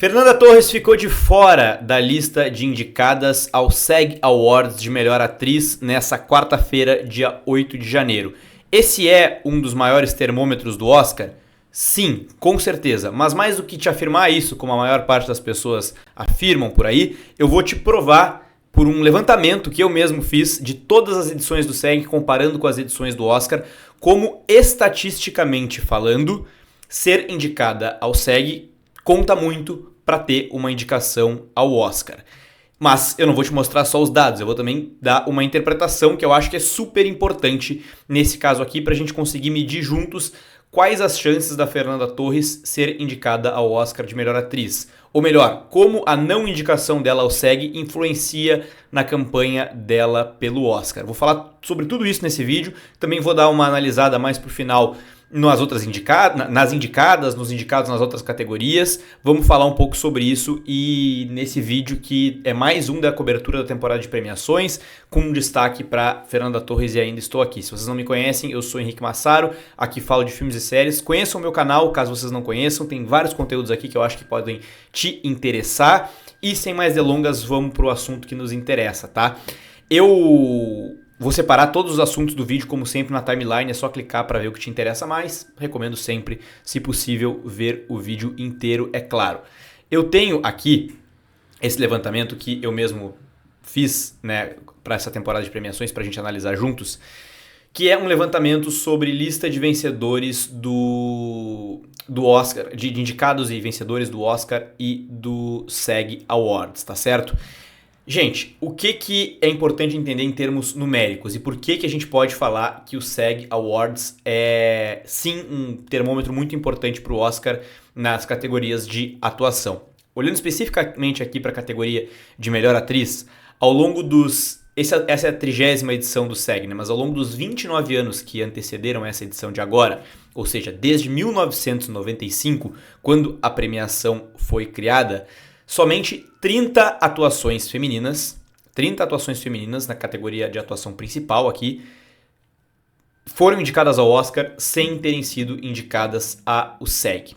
Fernanda Torres ficou de fora da lista de indicadas ao SEG Awards de Melhor Atriz nessa quarta-feira, dia 8 de janeiro. Esse é um dos maiores termômetros do Oscar? Sim, com certeza. Mas mais do que te afirmar isso, como a maior parte das pessoas afirmam por aí, eu vou te provar por um levantamento que eu mesmo fiz de todas as edições do SEG, comparando com as edições do Oscar, como estatisticamente falando, ser indicada ao SEG conta muito para ter uma indicação ao Oscar. Mas eu não vou te mostrar só os dados, eu vou também dar uma interpretação que eu acho que é super importante nesse caso aqui para a gente conseguir medir juntos quais as chances da Fernanda Torres ser indicada ao Oscar de melhor atriz. Ou melhor, como a não indicação dela ao SEG influencia na campanha dela pelo Oscar. Vou falar sobre tudo isso nesse vídeo, também vou dar uma analisada mais pro final nas outras nas indicadas, nos indicados nas outras categorias. Vamos falar um pouco sobre isso e nesse vídeo que é mais um da cobertura da temporada de premiações, com um destaque para Fernanda Torres e Ainda Estou Aqui. Se vocês não me conhecem, eu sou Henrique Massaro, aqui falo de filmes e séries. Conheçam o meu canal, caso vocês não conheçam, tem vários conteúdos aqui que eu acho que podem te interessar. E sem mais delongas, vamos pro assunto que nos interessa, tá? Eu vou separar todos os assuntos do vídeo, como sempre, na timeline, é só clicar para ver o que te interessa mais. Recomendo sempre, se possível, ver o vídeo inteiro, é claro. Eu tenho aqui esse levantamento que eu mesmo fiz, né, para essa temporada de premiações, para a gente analisar juntos, que é um levantamento sobre lista de vencedores do Oscar, de indicados e vencedores do Oscar e do SEG Awards, tá certo? Gente, o que é importante entender em termos numéricos e por que a gente pode falar que o SEG Awards é sim um termômetro muito importante para o Oscar nas categorias de atuação. Olhando especificamente aqui para a categoria de melhor atriz, ao longo dos... Essa é a 30ª edição do SEG, né? Mas ao longo dos 29 anos que antecederam essa edição de agora, ou seja, desde 1995, quando a premiação foi criada, somente 30 atuações femininas na categoria de atuação principal aqui, foram indicadas ao Oscar sem terem sido indicadas ao SEG.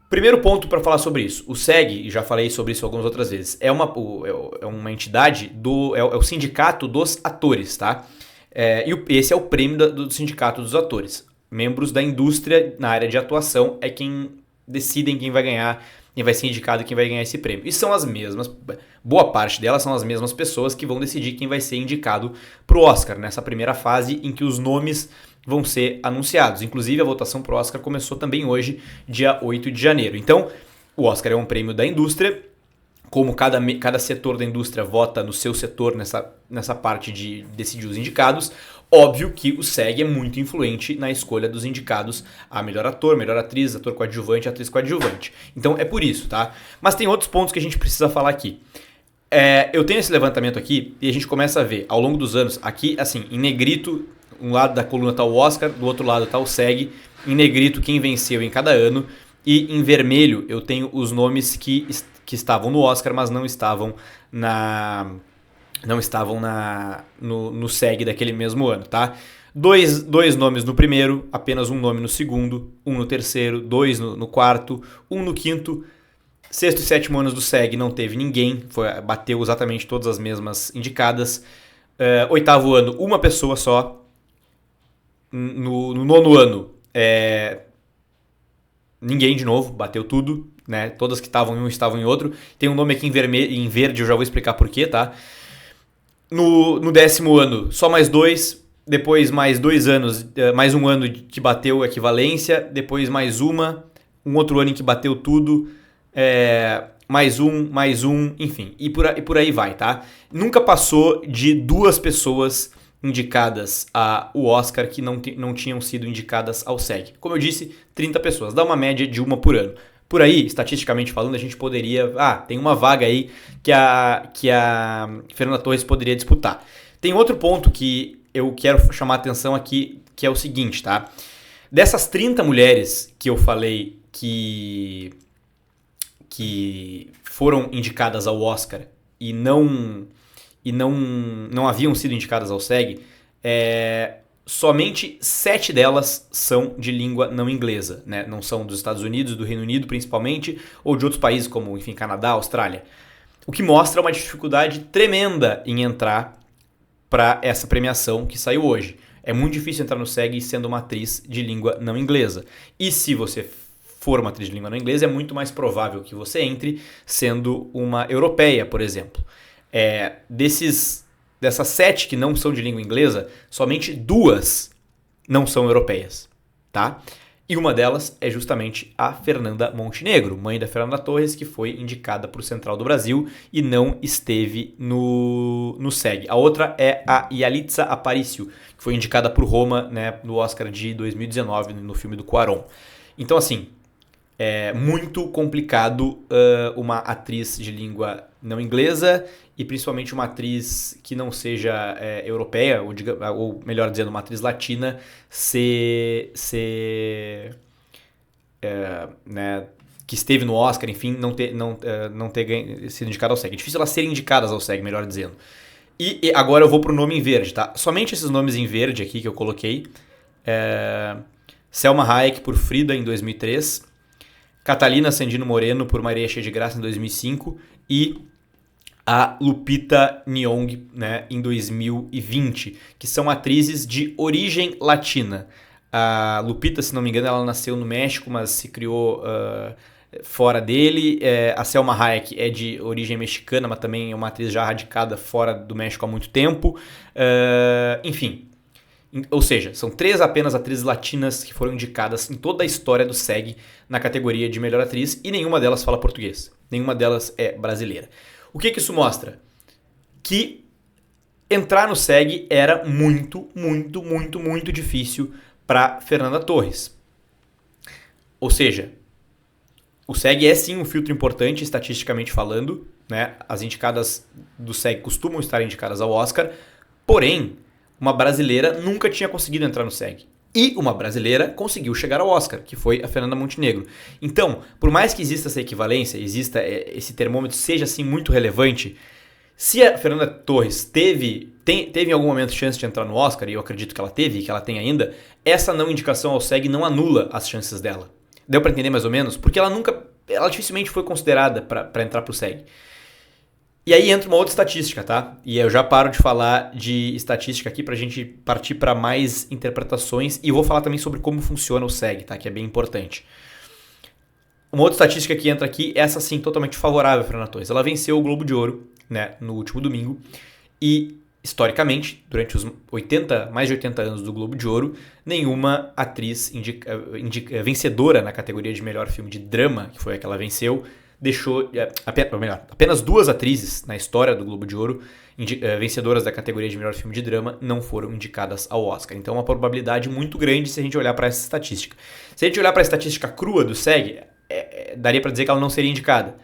Primeiro ponto para falar sobre isso. O SEG, e já falei sobre isso algumas outras vezes, é uma entidade, é o sindicato dos atores, tá? E esse é o prêmio do sindicato dos atores. Membros da indústria na área de atuação é quem decidem quem vai ganhar, quem vai ser indicado e quem vai ganhar esse prêmio. E são as mesmas, boa parte delas são as mesmas pessoas que vão decidir quem vai ser indicado para o Oscar, nessa primeira fase em que os nomes vão ser anunciados. Inclusive a votação para o Oscar começou também hoje, dia 8 de janeiro. Então, o Oscar é um prêmio da indústria, como cada setor da indústria vota no seu setor nessa parte de decidir os indicados. Óbvio que o SEG é muito influente na escolha dos indicados a melhor ator, melhor atriz, ator coadjuvante, atriz coadjuvante. Então é por isso, tá? Mas tem outros pontos que a gente precisa falar aqui. Eu tenho esse levantamento aqui e a gente começa a ver ao longo dos anos, aqui assim, em negrito, um lado da coluna tá o Oscar, do outro lado tá o SEG, em negrito quem venceu em cada ano e em vermelho eu tenho os nomes que estavam no Oscar, mas não estavam no SEG daquele mesmo ano, tá? Dois nomes no primeiro, apenas um nome no segundo, um no terceiro, dois no quarto, um no quinto. Sexto e sétimo anos do SEG não teve ninguém, bateu exatamente todas as mesmas indicadas. Oitavo ano, uma pessoa só. No nono ano, ninguém de novo, bateu tudo, né? Todas que estavam em um estavam em outro. Tem um nome aqui em verde, eu já vou explicar porquê, tá? No 10º ano, só mais dois. Depois mais 2 anos, mais um ano que bateu equivalência. Depois mais um outro ano em que bateu tudo. Mais um, enfim. E por aí vai, tá? Nunca passou de 2 pessoas indicadas ao Oscar que não tinham sido indicadas ao SEG. Como eu disse, 30 pessoas. Dá uma média de uma por ano. Por aí, estatisticamente falando, a gente poderia... tem uma vaga aí que a Fernanda Torres poderia disputar. Tem outro ponto que eu quero chamar a atenção aqui, que é o seguinte, tá? Dessas 30 mulheres que eu falei que foram indicadas ao Oscar e não haviam sido indicadas ao SEG, somente 7 delas são de língua não inglesa, né? Não são dos Estados Unidos, do Reino Unido principalmente, ou de outros países como, enfim, Canadá, Austrália. O que mostra uma dificuldade tremenda em entrar para essa premiação que saiu hoje. É muito difícil entrar no SEG sendo uma atriz de língua não inglesa. E se você for uma atriz de língua não inglesa, é muito mais provável que você entre sendo uma europeia, por exemplo. Dessas 7 que não são de língua inglesa, somente 2 não são europeias, tá? E uma delas é justamente a Fernanda Montenegro, mãe da Fernanda Torres, que foi indicada para o Central do Brasil e não esteve no SEG. A outra é a Yalitza Aparicio, que foi indicada por Roma, né, no Oscar de 2019, no filme do Cuarón. Então, assim, é muito complicado uma atriz de língua não inglesa e principalmente uma atriz que não seja europeia, ou melhor dizendo, uma atriz latina, né, que esteve no Oscar, enfim, não ter sido indicada ao SEG. É difícil elas serem indicadas ao SEG, melhor dizendo. E agora eu vou pro nome em verde, tá? Somente esses nomes em verde aqui que eu coloquei. Selma Hayek por Frida em 2003, Catalina Sandino Moreno por Maria Cheia de Graça em 2005 e a Lupita Nyong'o, né, em 2020, que são atrizes de origem latina. A Lupita, se não me engano, ela nasceu no México, mas se criou fora dele. A Selma Hayek é de origem mexicana, mas também é uma atriz já radicada fora do México há muito tempo. Enfim, ou seja, são 3 apenas atrizes latinas que foram indicadas em toda a história do SEG na categoria de melhor atriz e nenhuma delas fala português. Nenhuma delas é brasileira. O que isso mostra? Que entrar no SEG era muito, muito, muito, muito difícil para Fernanda Torres. Ou seja, o SEG é sim um filtro importante estatisticamente falando, né? As indicadas do SEG costumam estar indicadas ao Oscar, porém, uma brasileira nunca tinha conseguido entrar no SEG. E uma brasileira conseguiu chegar ao Oscar, que foi a Fernanda Montenegro. Então, por mais que exista essa equivalência, exista esse termômetro, seja assim muito relevante, se a Fernanda Torres teve em algum momento chance de entrar no Oscar, e eu acredito que ela teve, e que ela tem ainda, essa não indicação ao SEG não anula as chances dela. Deu pra entender mais ou menos? Porque ela dificilmente foi considerada pra entrar pro SEG. E aí entra uma outra estatística, tá? E eu já paro de falar de estatística aqui pra gente partir para mais interpretações e vou falar também sobre como funciona o SEG, tá? Que é bem importante. Uma outra estatística que entra aqui, essa sim, totalmente favorável a Fernanda Torres. Ela venceu o Globo de Ouro, né, no último domingo e, historicamente, durante os mais de 80 anos do Globo de Ouro, nenhuma atriz vencedora na categoria de melhor filme de drama, que foi a que ela venceu, apenas 2 atrizes na história do Globo de Ouro, vencedoras da categoria de melhor filme de drama, não foram indicadas ao Oscar. Então é uma probabilidade muito grande se a gente olhar para essa estatística. Se a gente olhar para a estatística crua do SEG, daria para dizer que ela não seria indicada.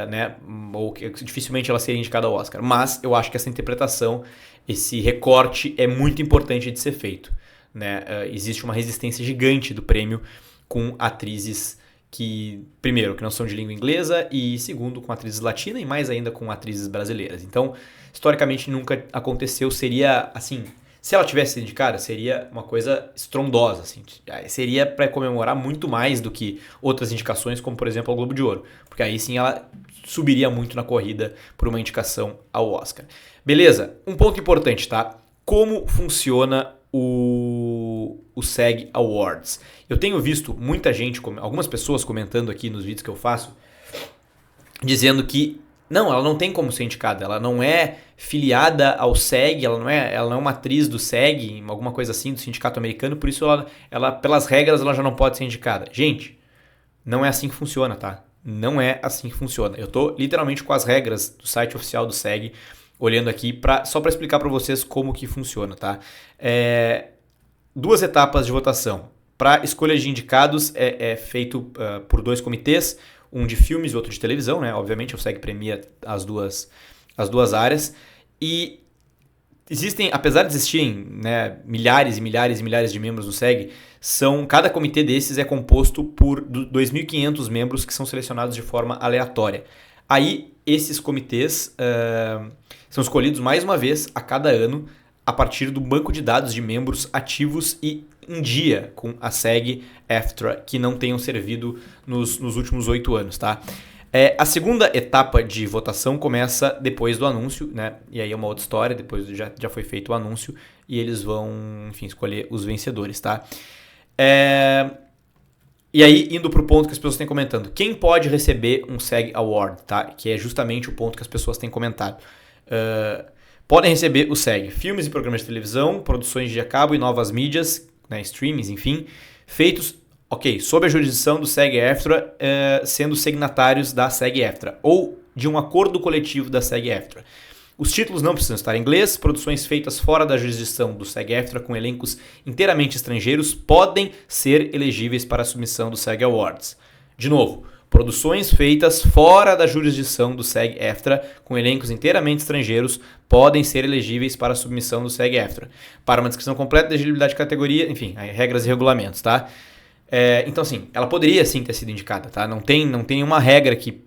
Né? Ou que dificilmente ela seria indicada ao Oscar. Mas eu acho que essa interpretação, esse recorte é muito importante de ser feito. Né? Existe uma resistência gigante do prêmio com atrizes que, primeiro, que não são de língua inglesa e, segundo, com atrizes latinas e mais ainda com atrizes brasileiras. Então, historicamente nunca aconteceu, seria assim, se ela tivesse sido indicada, seria uma coisa estrondosa, assim, seria para comemorar muito mais do que outras indicações, como por exemplo o Globo de Ouro, porque aí sim ela subiria muito na corrida por uma indicação ao Oscar. Beleza? Um ponto importante, tá? Como funciona o SEG Awards. Eu tenho visto muita gente, algumas pessoas comentando aqui nos vídeos que eu faço, dizendo que não, ela não tem como ser indicada, ela não é filiada ao SEG, ela não é uma atriz do SEG, alguma coisa assim, do sindicato americano, por isso ela pelas regras, ela já não pode ser indicada. Gente, não é assim que funciona, tá? Não é assim que funciona. Eu tô literalmente com as regras do site oficial do SEG, olhando aqui só para explicar para vocês como que funciona, tá? 2 etapas de votação. Para escolha de indicados é feito por 2 comitês, um de filmes e outro de televisão, né? Obviamente o SEG premia as duas áreas. E existem, apesar de existirem, né, milhares e milhares e milhares de membros do SEG, cada comitê desses é composto por 2.500 membros que são selecionados de forma aleatória. Aí esses comitês são escolhidos mais uma vez a cada ano a partir do banco de dados de membros ativos e em dia com a SAG-AFTRA, que não tenham servido nos últimos 8 anos, tá? A segunda etapa de votação começa depois do anúncio, né? E aí é uma outra história, depois já foi feito o anúncio e eles vão, enfim, escolher os vencedores, tá? E aí, indo pro ponto que as pessoas têm comentando. Quem pode receber um SAG Award, tá? Que é justamente o ponto que as pessoas têm comentado. Podem receber o SAG. Filmes e programas de televisão, produções de a cabo e novas mídias, né, streamings, enfim, feitos, sob a jurisdição do SAG-AFTRA, sendo signatários da SAG-AFTRA, ou de um acordo coletivo da SAG-AFTRA. Os títulos não precisam estar em inglês, produções feitas fora da jurisdição do SAG-AFTRA com elencos inteiramente estrangeiros podem ser elegíveis para a submissão do SAG Awards. De novo, produções feitas fora da jurisdição do SAG-AFTRA com elencos inteiramente estrangeiros podem ser elegíveis para a submissão do SAG-AFTRA. Para uma descrição completa da elegibilidade de categoria, enfim, regras e regulamentos, tá? Então, assim, ela poderia sim ter sido indicada, tá? Não tem nenhuma regra que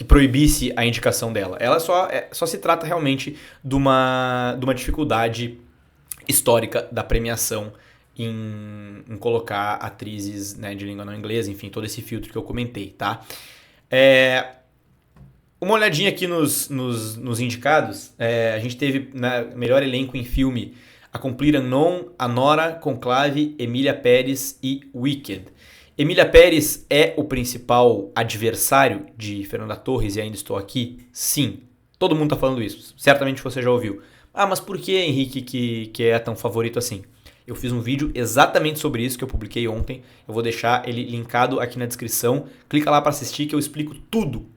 proibisse a indicação dela. Ela só se trata realmente de uma dificuldade histórica da premiação em colocar atrizes, né, de língua não inglesa, enfim, todo esse filtro que eu comentei, tá? Uma olhadinha aqui nos indicados, a gente teve, né, melhor elenco em filme, A Complete Unknown, Anora, Conclave, Emília Pérez e Wicked. Emília Pérez é o principal adversário de Fernanda Torres e Ainda Estou Aqui? Sim, todo mundo tá falando isso, certamente você já ouviu. Mas por que, Henrique, que é tão favorito assim? Eu fiz um vídeo exatamente sobre isso que eu publiquei ontem. Eu vou deixar ele linkado aqui na descrição. Clica lá para assistir que eu explico tudo,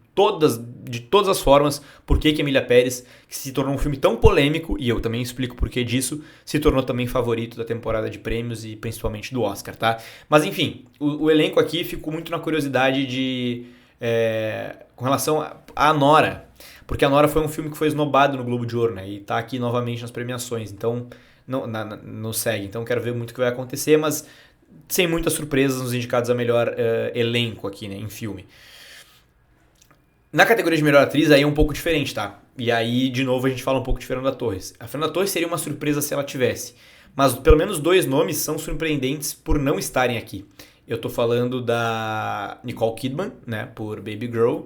de todas as formas, por que Emília Pérez, que se tornou um filme tão polêmico, e eu também explico por que disso, se tornou também favorito da temporada de prêmios e principalmente do Oscar, tá? Mas enfim, o elenco aqui ficou muito na curiosidade com relação a Anora, porque a Anora foi um filme que foi esnobado no Globo de Ouro, né? E tá aqui novamente nas premiações, então no SAG, então quero ver muito o que vai acontecer, mas sem muitas surpresas nos indicados a melhor elenco aqui, né, em filme. Na categoria de melhor atriz aí é um pouco diferente, tá? E aí, de novo, a gente fala um pouco de Fernanda Torres. A Fernanda Torres seria uma surpresa se ela tivesse, mas pelo menos 2 nomes são surpreendentes por não estarem aqui. Eu tô falando da Nicole Kidman, né, por Baby Girl,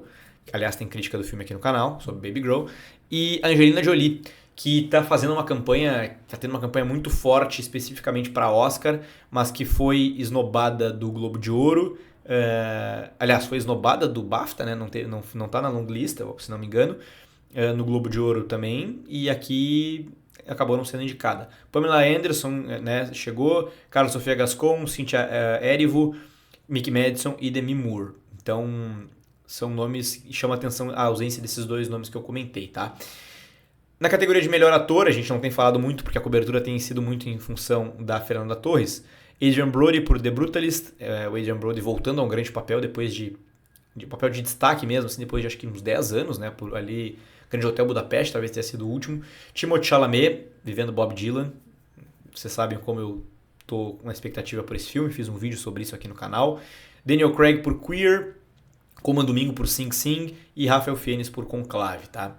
aliás tem crítica do filme aqui no canal sobre Baby Girl, e a Angelina Jolie, que tá tendo uma campanha muito forte especificamente para Oscar, mas que foi esnobada do Globo de Ouro. Aliás, foi esnobada do BAFTA, né? Não tá na long lista, se não me engano, no Globo de Ouro também, e aqui acabou não sendo indicada. Pamela Anderson, né, chegou, Carla Sofia Gascon, Cynthia Erivo, Mickey Madison e Demi Moore. Então, são nomes que chamam a atenção a ausência desses 2 nomes que eu comentei, tá? Na categoria de melhor ator, a gente não tem falado muito, porque a cobertura tem sido muito em função da Fernanda Torres. Adrien Brody por The Brutalist, o Adrien Brody voltando a um grande papel depois de papel de destaque mesmo, assim, depois de acho que uns 10 anos, né, por ali, Grande Hotel Budapeste, talvez tenha sido o último. Timothée Chalamet, vivendo Bob Dylan, vocês sabem como eu tô com uma expectativa por esse filme, fiz um vídeo sobre isso aqui no canal. Daniel Craig por Queer, Colman Domingo por Sing Sing e Rafael Fiennes por Conclave, tá?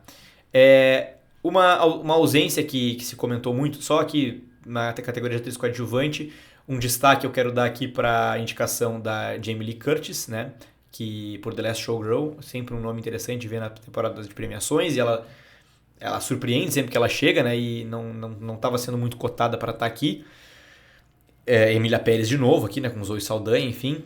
Uma ausência que se comentou muito, só que na categoria de atriz coadjuvante, um destaque eu quero dar aqui para a indicação da Jamie Lee Curtis, né, que por The Last Showgirl, sempre um nome interessante de ver na temporada de premiações, e ela surpreende sempre que ela chega, né, e não estava sendo muito cotada para estar aqui. Emília Pérez de novo aqui, né, com Zoe Saldanha, enfim.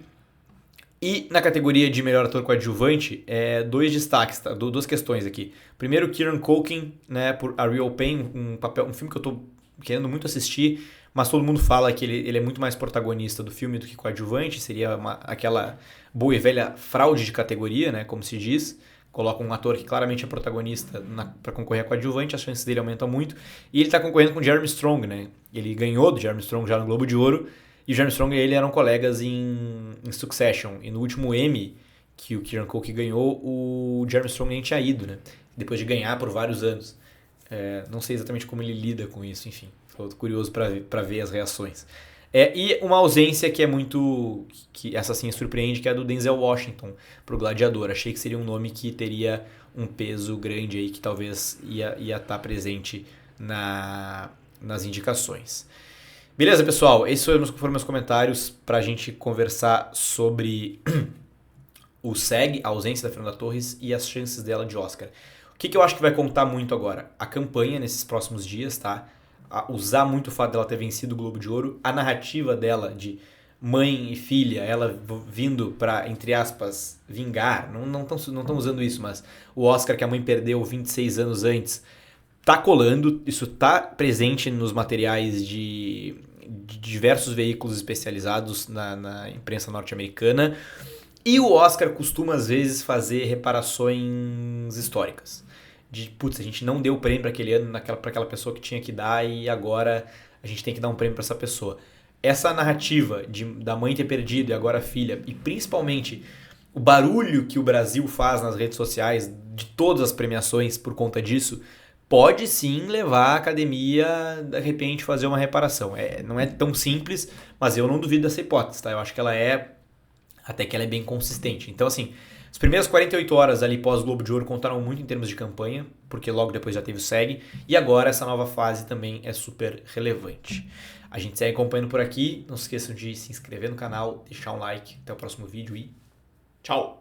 E na categoria de melhor ator coadjuvante, 2 destaques, tá? 2 questões aqui. Primeiro, Kieran Culkin, né, por A Real Pain, um filme que eu tô querendo muito assistir, mas todo mundo fala que ele é muito mais protagonista do filme do que coadjuvante, seria aquela boa e velha fraude de categoria, né, como se diz. Coloca um ator que claramente é protagonista para concorrer a coadjuvante, as chances dele aumentam muito. E ele está concorrendo com o Jeremy Strong, né? Ele ganhou do Jeremy Strong já no Globo de Ouro, e o Jeremy Strong e ele eram colegas em Succession. E no último Emmy, que o Kieran Culkin ganhou, o Jeremy Strong nem tinha ido, né? Depois de ganhar por vários anos. Não sei exatamente como ele lida com isso, enfim. Estou curioso para ver as reações. E uma ausência que é muito... que essa sim surpreende, que é a do Denzel Washington pro Gladiador. Achei que seria um nome que teria um peso grande aí, que talvez ia estar presente nas indicações. Beleza, pessoal? Esses foram meus comentários para a gente conversar sobre o SEG, a ausência da Fernanda Torres e as chances dela de Oscar. O que eu acho que vai contar muito agora? A campanha nesses próximos dias, tá? Usar muito o fato dela ter vencido o Globo de Ouro, a narrativa dela de mãe e filha, ela vindo para, entre aspas, vingar, não estão usando isso, mas o Oscar que a mãe perdeu 26 anos antes, tá colando, isso tá presente nos materiais de diversos veículos especializados na imprensa norte-americana, e o Oscar costuma às vezes fazer reparações históricas. De, putz, a gente não deu o prêmio para aquele ano para aquela pessoa que tinha que dar e agora a gente tem que dar um prêmio para essa pessoa. Essa narrativa da mãe ter perdido e agora a filha, e principalmente o barulho que o Brasil faz nas redes sociais de todas as premiações por conta disso, pode sim levar a academia, de repente, a fazer uma reparação. Não é tão simples, mas eu não duvido dessa hipótese, tá? Eu acho que ela até que ela é bem consistente. Então, assim, as primeiras 48 horas ali pós Globo de Ouro contaram muito em termos de campanha, porque logo depois já teve o SEG, e agora essa nova fase também é super relevante. A gente segue acompanhando por aqui, não se esqueçam de se inscrever no canal, deixar um like, até o próximo vídeo e tchau!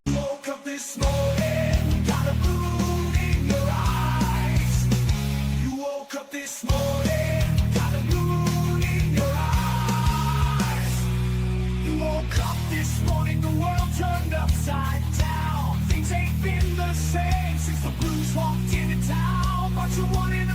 Things ain't been the same since the blues walked into town, but you wanted